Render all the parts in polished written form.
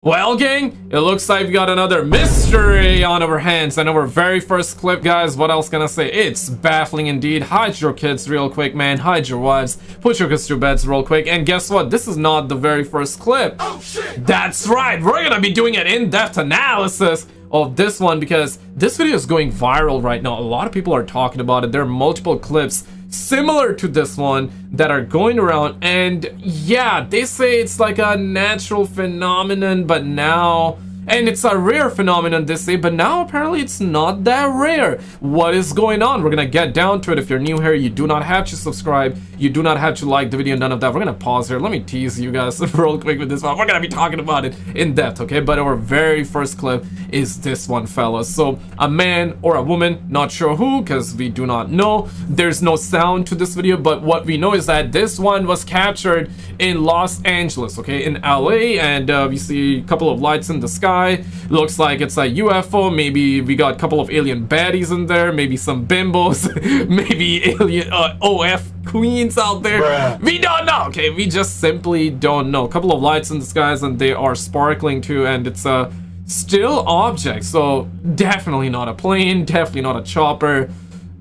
Well, gang, it looks like we got another mystery on our hands, and our very first clip, guys. What else can I say? It's baffling indeed. Hide your kids real quick, man. Hide your wives. Put your kids to beds real quick. And guess what? This is not the very first clip. Oh, shit. That's right. We're gonna be doing an in-depth analysis of this one because this video is going viral right now. A lot of people are talking about it. There are multiple clips similar to this one that are going around, and yeah, they say it's like a natural phenomenon, but now, and it's a rare phenomenon, they say, but now apparently it's not that rare. What is going on? We're gonna get down to it. If you're new here, you do not have to subscribe, you do not have to like the video, none of that. We're gonna pause here. Let me tease you guys real quick with this one. We're gonna be talking about it in depth, okay? But our very first clip is this one, fellas. So a man or a woman, not sure who, because we do not know. There's no sound to this video, but what we know is that this one was captured in Los Angeles, okay, in LA, and we see a couple of lights in the sky. Looks like it's a UFO. Maybe we got a couple of alien baddies in there, maybe some bimbos, maybe alien OF queens out there. Bruh. We don't know, okay? We just simply don't know. A couple of lights in the skies, and they are sparkling too, and it's a still object, so definitely not a plane, definitely not a chopper.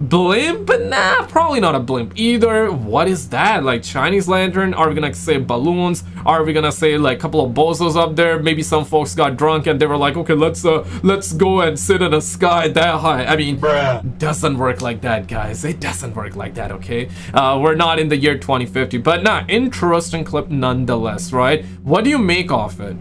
Blimp? But nah, probably not a blimp either. What is that? Like Chinese lantern? Are we gonna say balloons? Are we gonna say like a couple of bozos up there? Maybe some folks got drunk and they were like, okay, let's go and sit in the sky that high. I mean, bruh, doesn't work like that, guys. It doesn't work like that, okay? We're not in the year 2050, but nah, interesting clip nonetheless, right? What do you make of it?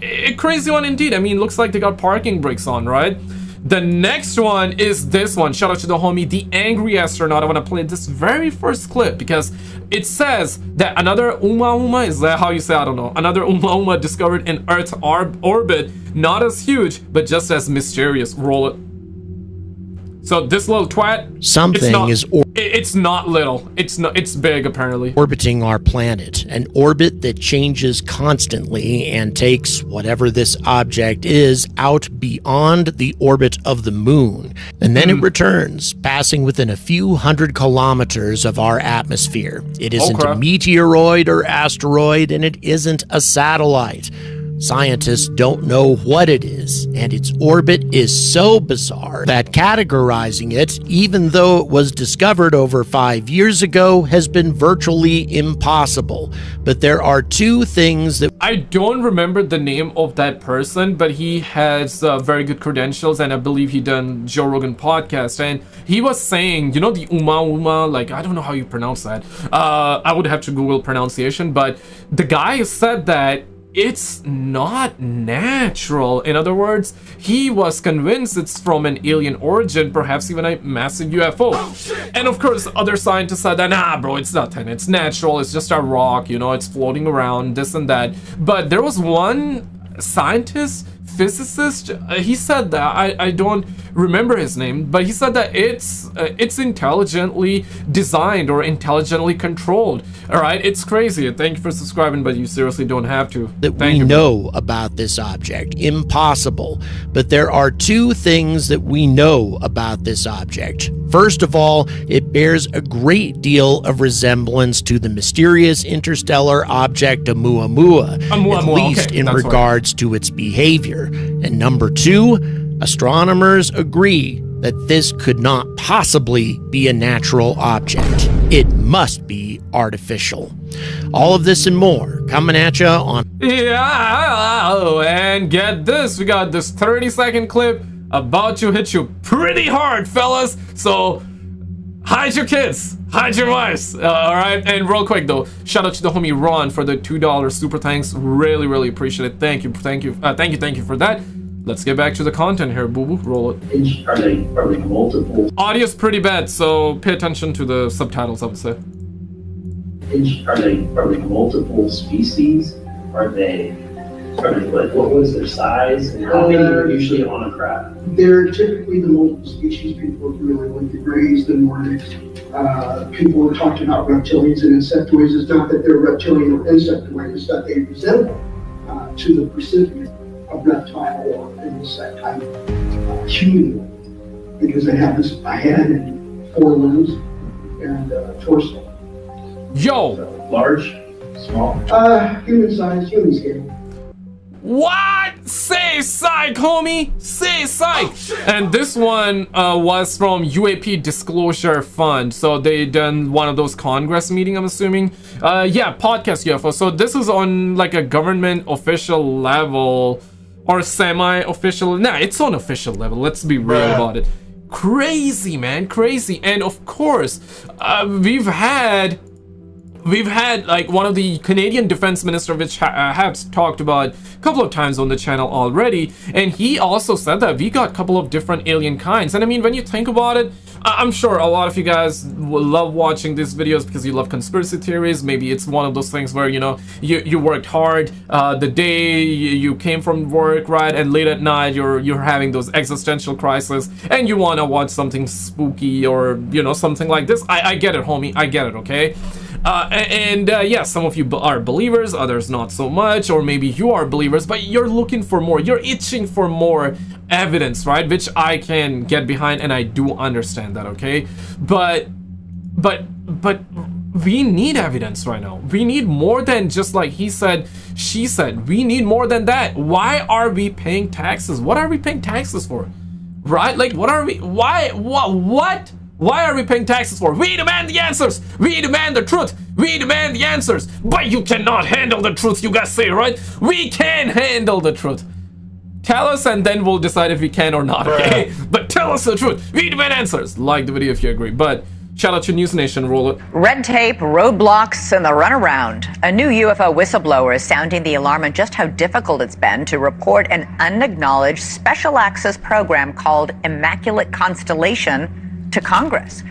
A crazy one indeed. I mean, looks like they got parking brakes on, right? The next one is this one. Shout out to the homie, The Angry Astronaut. I want to play this very first clip because it says that another Oumuamua, is that how you say? I don't know. Another Oumuamua discovered in Earth's orbit, not as huge, but just as mysterious. Roll it. So this little twat, something it's not little. It's not. It's big apparently. Orbiting our planet, an orbit that changes constantly and takes whatever this object is out beyond the orbit of the moon, and then it returns, passing within a few hundred kilometers of our atmosphere. It isn't a meteoroid or asteroid, and it isn't a satellite. Scientists don't know what it is, and its orbit is so bizarre that categorizing it, even though it was discovered over 5 years ago, has been virtually impossible. But there are two things that... I don't remember the name of that person, but he has very good credentials, and I believe he done Joe Rogan podcast, and he was saying, you know, the Oumuamua, like, I don't know how you pronounce that. I would have to Google pronunciation, but the guy said that it's not natural. In other words, he was convinced it's from an alien origin, perhaps even a massive UFO. Oh, and of course, other scientists said that, nah, bro, it's nothing. It's natural. It's just a rock, you know, it's floating around, this and that. But there was one scientist, physicist, he said that, I don't remember his name, but he said that it's intelligently designed or intelligently controlled. All right, it's crazy. Thank you for subscribing, but you seriously don't have to. That we know about this object. Impossible. But there are two things that we know about this object. First of all, it bears a great deal of resemblance to the mysterious interstellar object Oumuamua, at least in regards to its behavior. And number two, astronomers agree that this could not possibly be a natural object. It must be artificial. All of this and more coming at you on... Yeah, and get this, we got this 30-second clip about to hit you pretty hard, fellas. So hide your kids, hide your wives. All right, and real quick though, shout out to the homie Ron for the $2 super thanks. Really appreciate it. Thank you for that. Let's get back to the content here, boo-boo. Roll it. Are they multiple? Audio's pretty bad, so pay attention to the subtitles, I would say. Are they multiple species? Are they like, what was their size? And how many are usually on a craft? They're typically the multiple species people are familiar with, the Greys, the Nordic. People are talking about reptilians and insectoids. It's not that they're reptilian or insectoid, it's that they resemble to the recipient of reptile or insect type human, because they have a head and 4 limbs and torso. Yo! So, large, small? Human size, human scale. What? psych, homie! Say psych! And this one was from UAP Disclosure Fund. So they done one of those Congress meeting, I'm assuming. Yeah, podcast UFO. So this is on like a government official level or semi-official. Nah, it's on official level. Let's be real about it. Crazy, man, crazy. And of course, we've had like one of the Canadian defense minister, which have talked about a couple of times on the channel already, and he also said that we got a couple of different alien kinds. And I mean, when you think about it, I'm sure a lot of you guys will love watching these videos because you love conspiracy theories. Maybe it's one of those things where, you know, you worked hard the day you came from work, right, and late at night you're having those existential crises and you want to watch something spooky or, you know, something like this. I get it, homie, I get it, okay? Yeah, some of you are believers, others not so much, or maybe you are believers, but you're looking for more, you're itching for more evidence, right? Which I can get behind, and I do understand that, okay? But we need evidence right now. We need more than just like he said, she said. We need more than that. Why are we paying taxes? What are we paying taxes for? Right? Like, what are we, why, what? Why are we paying taxes for? We demand the answers! We demand the truth! We demand the answers! But you cannot handle the truth, you guys say, right? We can handle the truth. Tell us and then we'll decide if we can or not, okay? But tell us the truth. We demand answers. Like the video if you agree. But shout out to News Nation, roll it. Red tape, roadblocks, and the runaround. A new UFO whistleblower is sounding the alarm on just how difficult it's been to report an unacknowledged special access program called Immaculate Constellation to Congress.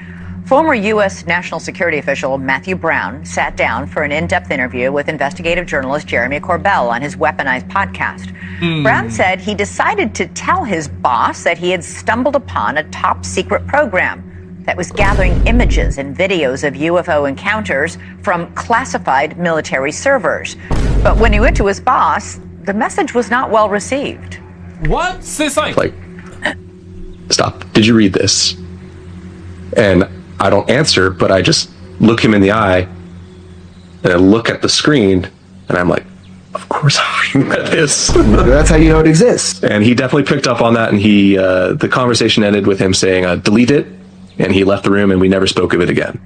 Former U.S. national security official Matthew Brown sat down for an in-depth interview with investigative journalist Jeremy Corbell on his Weaponized podcast. Brown said he decided to tell his boss that he had stumbled upon a top-secret program that was gathering images and videos of UFO encounters from classified military servers. But when he went to his boss, the message was not well received. What? Say like, stop. Did you read this? And I don't answer, but I just look him in the eye and I look at the screen and I'm like, of course I'm reading this. That's how you know it exists. And he definitely picked up on that, and he the conversation ended with him saying, delete it, and he left the room and we never spoke of it again.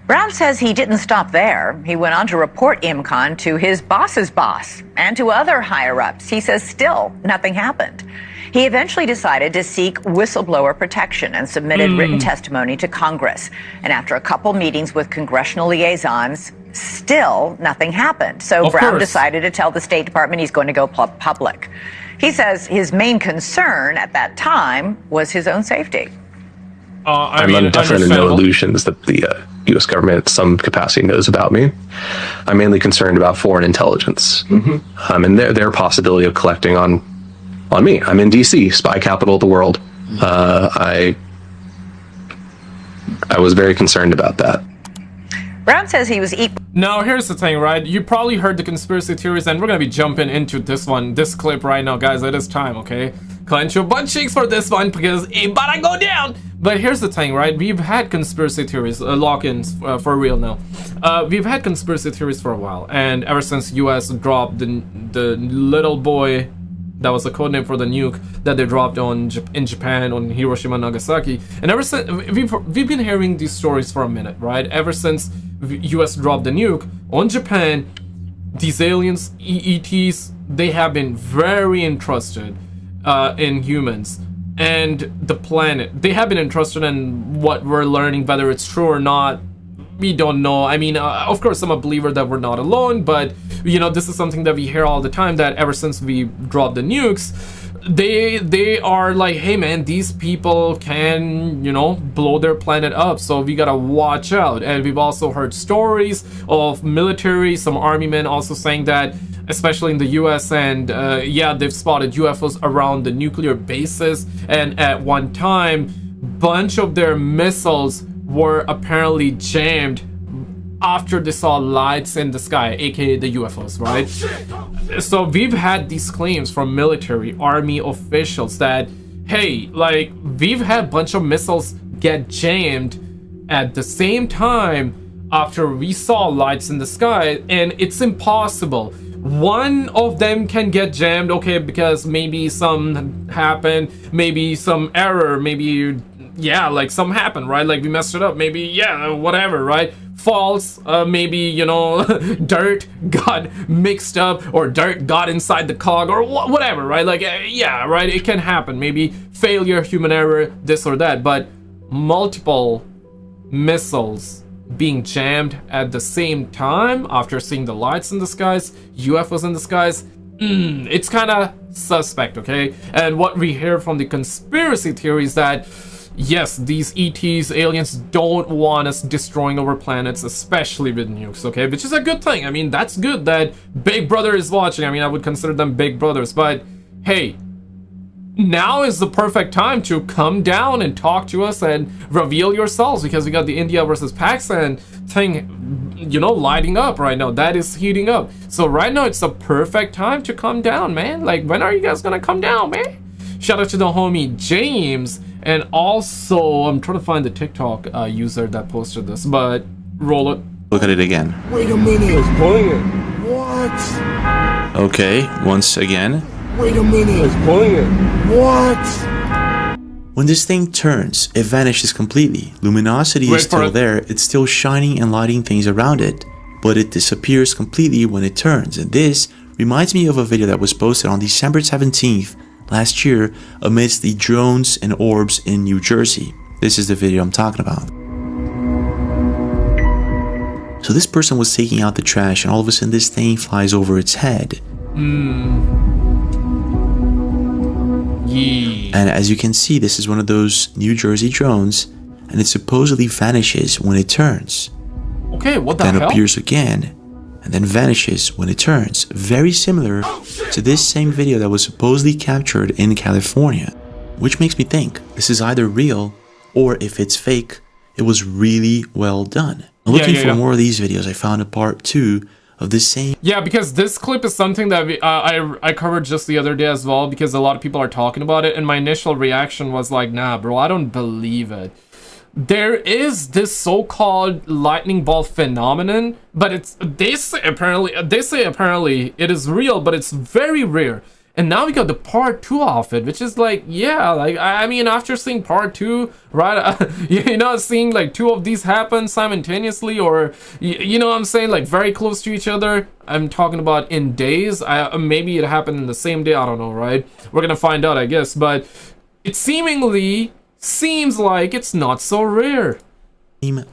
Brown says he didn't stop there. He went on to report IMCON to his boss's boss and to other higher-ups. He says still nothing happened. He eventually decided to seek whistleblower protection and submitted written testimony to Congress. And after a couple meetings with congressional liaisons, still nothing happened. So Brown decided to tell the State Department he's going to go public. He says his main concern at that time was his own safety. I'm under no illusions that the U.S. government in some capacity knows about me. I'm mainly concerned about foreign intelligence and their possibility of collecting on me. I'm in D.C., spy capital of the world. I was very concerned about that. Brown says he was equal. Now, here's the thing, right? You probably heard the conspiracy theories, and we're gonna be jumping into this clip right now, guys. It is time, okay? Clench your butt cheeks for this one because it about to go down. But here's the thing, right? We've had conspiracy theories, lock-ins for real now. We've had conspiracy theories for a while, and ever since U.S. dropped the little boy. That was the codename for the nuke that they dropped in Japan, on Hiroshima and Nagasaki. And ever since, we've been hearing these stories for a minute, right? Ever since US dropped the nuke on Japan, these aliens, ETs, they have been very interested in humans and the planet. They have been interested in what we're learning, whether it's true or not. We don't know. I mean, of course, I'm a believer that we're not alone, but, you know, this is something that we hear all the time, that ever since we dropped the nukes, they are like, hey, man, these people can, you know, blow their planet up, so we gotta watch out. And we've also heard stories of military, some army men also saying that, especially in the US, and yeah, they've spotted UFOs around the nuclear bases, and at one time, bunch of their missiles were apparently jammed after they saw lights in the sky, aka the UFOs, right? So we've had these claims from military, army officials that, hey, like, we've had a bunch of missiles get jammed at the same time after we saw lights in the sky, and it's impossible. one of them can get jammed, okay, because maybe some happened, maybe some error, maybe, yeah, like some happened, right? Like we messed it up, maybe, yeah, whatever, right? False, maybe, you know, dirt got mixed up, or dirt got inside the cog, or whatever, right? Like, yeah, right, it can happen. Maybe failure, human error, this or that, but multiple missiles being jammed at the same time after seeing the lights in the skies, UFOs in the skies, it's kind of suspect, okay? And what we hear from the conspiracy theories that yes, these ETs, aliens, don't want us destroying our planets, especially with nukes, okay? Which is a good thing. I mean, that's good that Big Brother is watching. I mean, I would consider them big brothers, but hey, now is the perfect time to come down and talk to us and reveal yourselves, because we got the India versus Pakistan thing, you know, lighting up right now. That is heating up. So right now, it's the perfect time to come down, man. Like, when are you guys gonna come down, man? Shout out to the homie James. And also, I'm trying to find the TikTok user that posted this, but roll it. Look at it again. Wait a minute. It's pulling it. What? Okay, once again. Wait a minute. It's pulling it. What? When this thing turns, it vanishes completely. Luminosity is still there. It's still shining and lighting things around it, but it disappears completely when it turns. And this reminds me of a video that was posted on December 17th. Last year, amidst the drones and orbs in New Jersey. This is the video I'm talking about. So this person was taking out the trash, and all of a sudden this thing flies over its head. Yeah. And as you can see, this is one of those New Jersey drones, and it supposedly vanishes when it turns. Okay, what the hell? Then appears again, and then vanishes when it turns. Very similar to this same video that was supposedly captured in California. Which makes me think this is either real, or if it's fake, it was really well done. Looking for more of these videos, I found a part 2 of this same... Yeah, because this clip is something that I covered just the other day as well, because a lot of people are talking about it, and my initial reaction was like, nah, bro, I don't believe it. There is this so-called lightning ball phenomenon, but they say apparently it is real, but it's very rare. And now we got the part 2 of it, which is like, yeah, like, I mean, after seeing part 2, right, you know, seeing like 2 of these happen simultaneously, or you know what I'm saying, like very close to each other. I'm talking about in days. Maybe it happened in the same day, I don't know, right? We're gonna find out, I guess, but it seems like it's not so rare.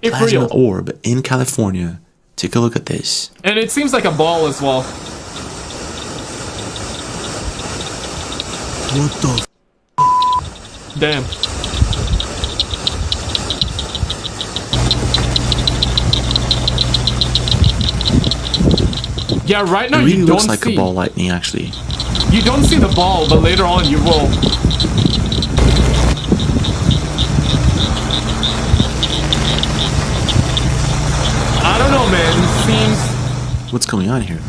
Plasma orb in California. Take a look at this. And it seems like a ball as well. What the damn. Yeah, right now it really you looks don't like see a ball lightning, actually. You don't see the ball, but later on you will. I don't know, man. It seems... What's going on here?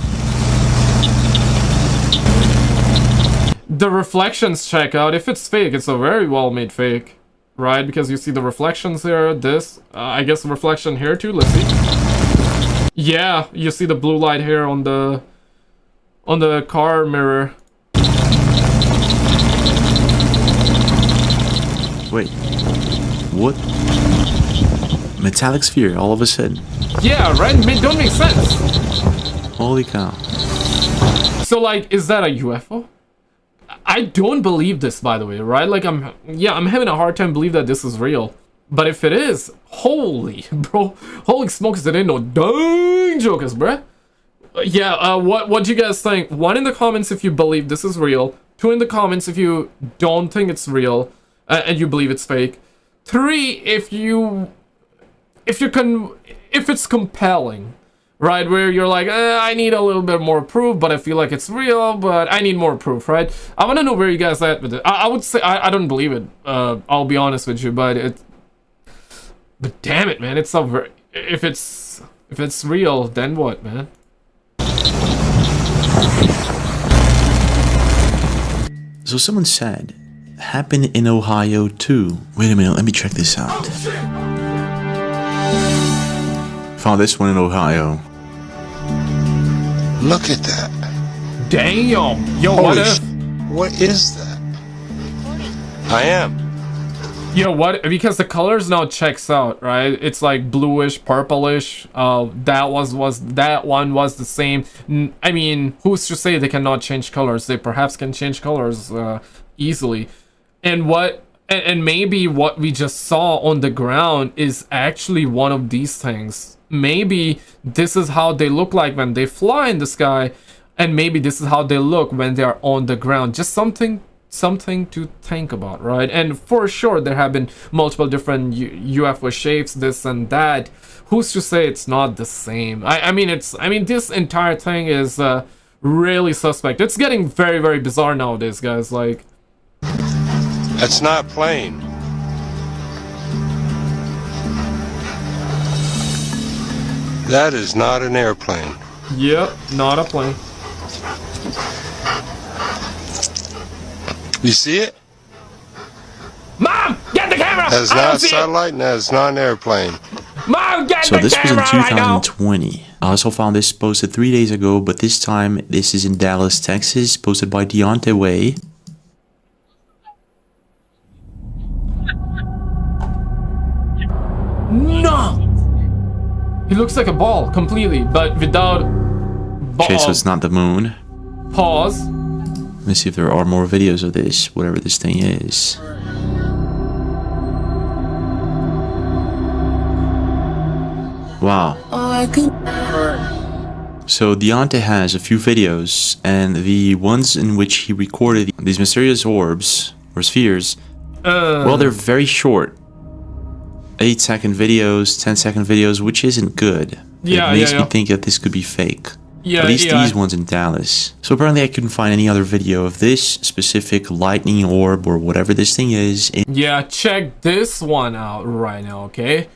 The reflections check out. If it's fake, it's a very well made fake, right? Because you see the reflections here. This, I guess, the reflection here too. Let's see. Yeah, you see the blue light here on the car mirror. Wait, what? Metallic sphere all of a sudden. Yeah, right? Don't make sense. Holy cow. So, like, is that a UFO? I don't believe this, by the way, right? Like, I'm having a hard time believing that this is real. But if it is, holy, bro, holy smokes, it ain't no dang jokers, bruh. Yeah, what do you guys think? 1 in the comments if you believe this is real. 2 in the comments if you don't think it's real and you believe it's fake. 3 if it's compelling. Right, where you're like, I need a little bit more proof, but I feel like it's real, but I need more proof, right? I want to know where you guys at with it. I would say, I don't believe it, I'll be honest with you, but damn it, man, it's so very, if it's real, then what, man? So someone said, happened in Ohio too. Wait a minute, let me check this out. Found this one in Ohio. Look at that. Damn! Yo, what if... What is that? I am. Yo, what? Because the colors now checks out, right? It's like bluish, purplish. That one was the same. I mean, who's to say they cannot change colors? They perhaps can change colors easily. And maybe what we just saw on the ground is actually one of these things. Maybe this is how they look like when they fly in the sky, and maybe this is how they look when they are on the ground. Just something to think about, right? And for sure there have been multiple different UFO shapes, this and that. Who's to say it's not the same? I mean this entire thing is really suspect. It's getting very, very bizarre nowadays, guys. Like, That's not a plane. That is not an airplane. Yep, not a plane. You see it? Mom, get the camera! That is not a satellite and that is not an airplane. Mom, get So the this was in camera right now! 2020. I also found this posted 3 days ago, but this time this is in Dallas, Texas, posted by Deontay Way. No! He looks like a ball completely, but without ball. Okay, so it's not the moon. Pause. Let me see if there are more videos of this, whatever this thing is. Wow. So Deontay has a few videos, and the ones in which he recorded these mysterious orbs, or spheres, well, they're very short. 8-second videos, 10-second videos, which isn't good. Yeah, it makes me think that this could be fake. Yeah, at least these ones in Dallas. So apparently I couldn't find any other video of this specific lightning orb or whatever this thing is. Yeah, check this one out right now, okay?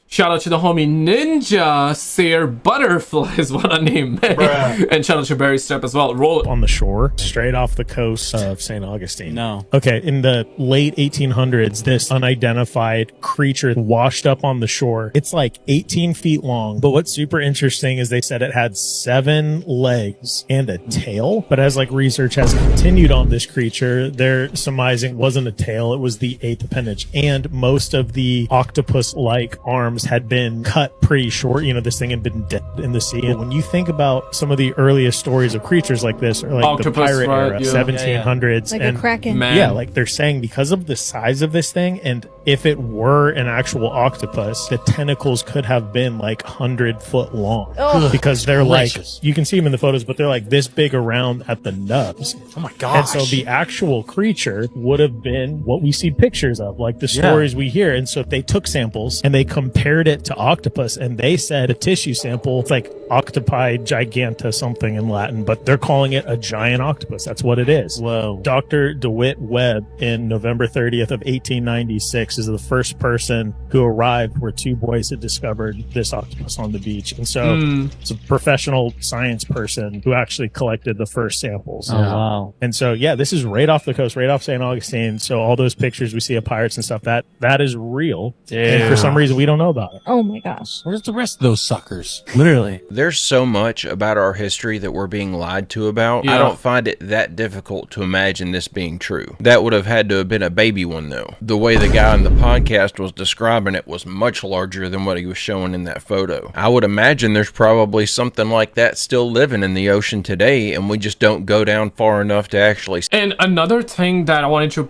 Shout out to the homie Ninja Seer Butterfly is what I named him. And shout out to Barry Step as well. Roll it. On the shore, straight off the coast of St. Augustine. No. Okay, in the late 1800s, this unidentified creature washed up on the shore. It's like 18 feet long, but what's super interesting is they said it had 7 legs and a tail. But as like research has continued on this creature, they're surmising it wasn't a tail, it was the 8th appendage. And most of the octopus-like arms had been cut pretty short. You know, this thing had been dead in the sea. And when you think about some of the earliest stories of creatures like this, or like Octopus, the pirate era, yeah. 1700s, Like and a kraken. Man. yeah, like they're saying because of the size of this thing, and if it were an actual octopus, the tentacles could have been like 100-foot long. Oh. Because they're Delicious. like, you can see them in the photos, but they're like this big around at the nubs. Oh my And gosh. so the actual creature would have been what we see pictures of, like the stories we hear. And so they took samples and they compared it to octopus, and they said a tissue sample, it's like octopi giganta something in Latin, but they're calling it a giant octopus. That's what it is. Whoa. Dr. DeWitt Webb in November 30th of 1896 is the first person who arrived where 2 boys had discovered this octopus on the beach. And so it's a professional science person who actually collected the first samples. Oh, wow. And so, yeah, this is right off the coast, right off St. Augustine. So all those pictures we see of pirates and stuff, that is real. And for some reason, we don't know about it. Oh my gosh. Where's the rest of those suckers? Literally. There's so much about our history that we're being lied to about. Yeah. I don't find it that difficult to imagine this being true. That would have had to have been a baby one, though. The way the guy in the podcast was describing it was much larger than what he was showing in that photo. I would imagine there's probably something like that still living in the ocean today, and we just don't go down far enough to actually... And another thing that I wanted to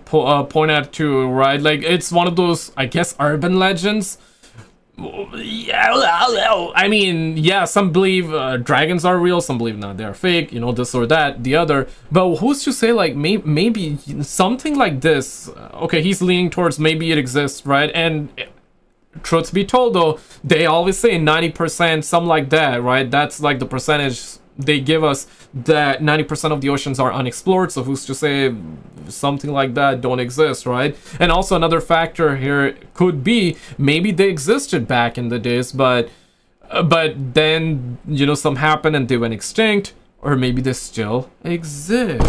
point out too, right? Like, it's one of those, I guess, urban legends. Yeah, I mean, yeah, some believe dragons are real, some believe not, they're fake, you know, this or that, the other. But who's to say, like, maybe something like this, okay, he's leaning towards maybe it exists, right? And truth be told, though, they always say 90%, something like that, right? That's like the percentage they give us, that 90% of the oceans are unexplored. So who's to say something like that don't exist, right? And also another factor here could be maybe they existed back in the days, but then, you know, some happened and they went extinct, or maybe they still exist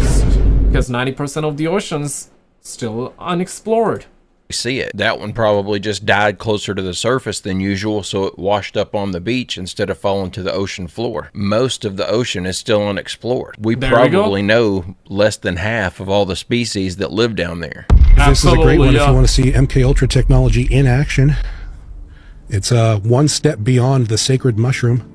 because 90% of the oceans still unexplored. see it. That one probably just died closer to the surface than usual, so it washed up on the beach instead of falling to the ocean floor. Most of the ocean is still unexplored. We probably know less than half of all the species that live down there. This is a great one if you want to see MK Ultra technology in action. It's one step beyond the sacred mushroom.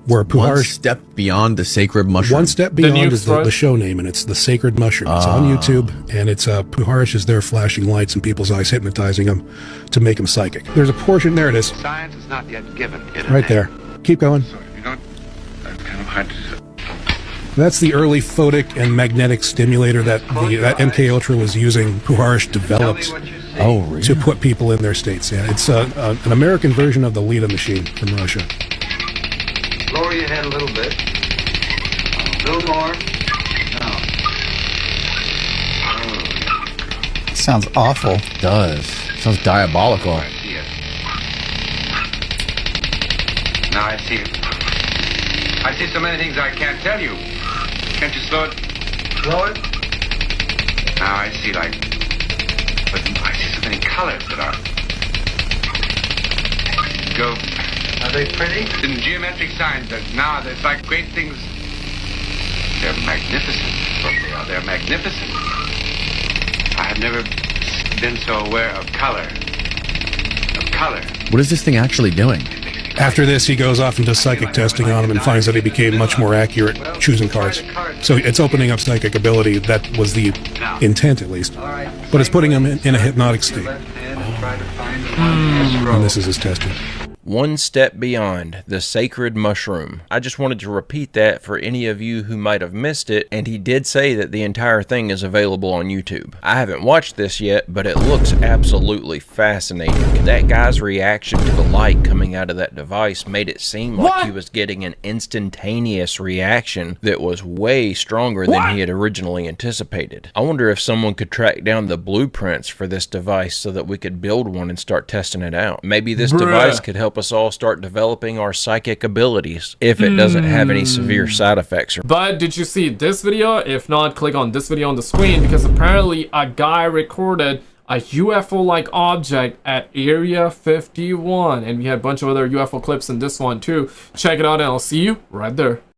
Where Puharsh, one step beyond the sacred mushroom. One step beyond is the show name, and it's the sacred mushroom. It's on YouTube, and it's Puharsh is there flashing lights in people's eyes, hypnotizing them to make them psychic. There's a portion, there it is. Science is not yet given it right there. Keep going. So you don't, that's kind of hard to do. That's the early photic and magnetic stimulator that that MK Ultra was using. Puharsh developed to put people in their states. Yeah, it's an American version of the Leda machine from Russia. Lower your head a little bit. A little more. No. Sounds awful. It does. Sounds diabolical. Now I see it. I see so many things I can't tell you. Can't you slow it? Slow it? Now I see but I see so many colors that are. Go. Are they pretty? In geometric signs, now it's like great things. They're magnificent. What they are, they're magnificent. I have never been so aware of color. What is this thing actually doing? After this, he goes off and does psychic testing on him and finds that he became much more accurate choosing cards. So it's opening up psychic ability. That was the intent, at least. But it's putting him in a hypnotic state. And this is his testing. One step beyond the sacred mushroom. I just wanted to repeat that for any of you who might have missed it, and he did say that the entire thing is available on YouTube. I haven't watched this yet, but it looks absolutely fascinating. That guy's reaction to the light coming out of that device made it seem like he was getting an instantaneous reaction that was way stronger than he had originally anticipated. I wonder if someone could track down the blueprints for this device so that we could build one and start testing it out. Maybe this device could help us all start developing our psychic abilities if it doesn't have any severe side effects. But did you see this video? If not, click on this video on the screen, because apparently a guy recorded a UFO-like object at Area 51, and we had a bunch of other UFO clips in this one too. Check it out and I'll see you right there.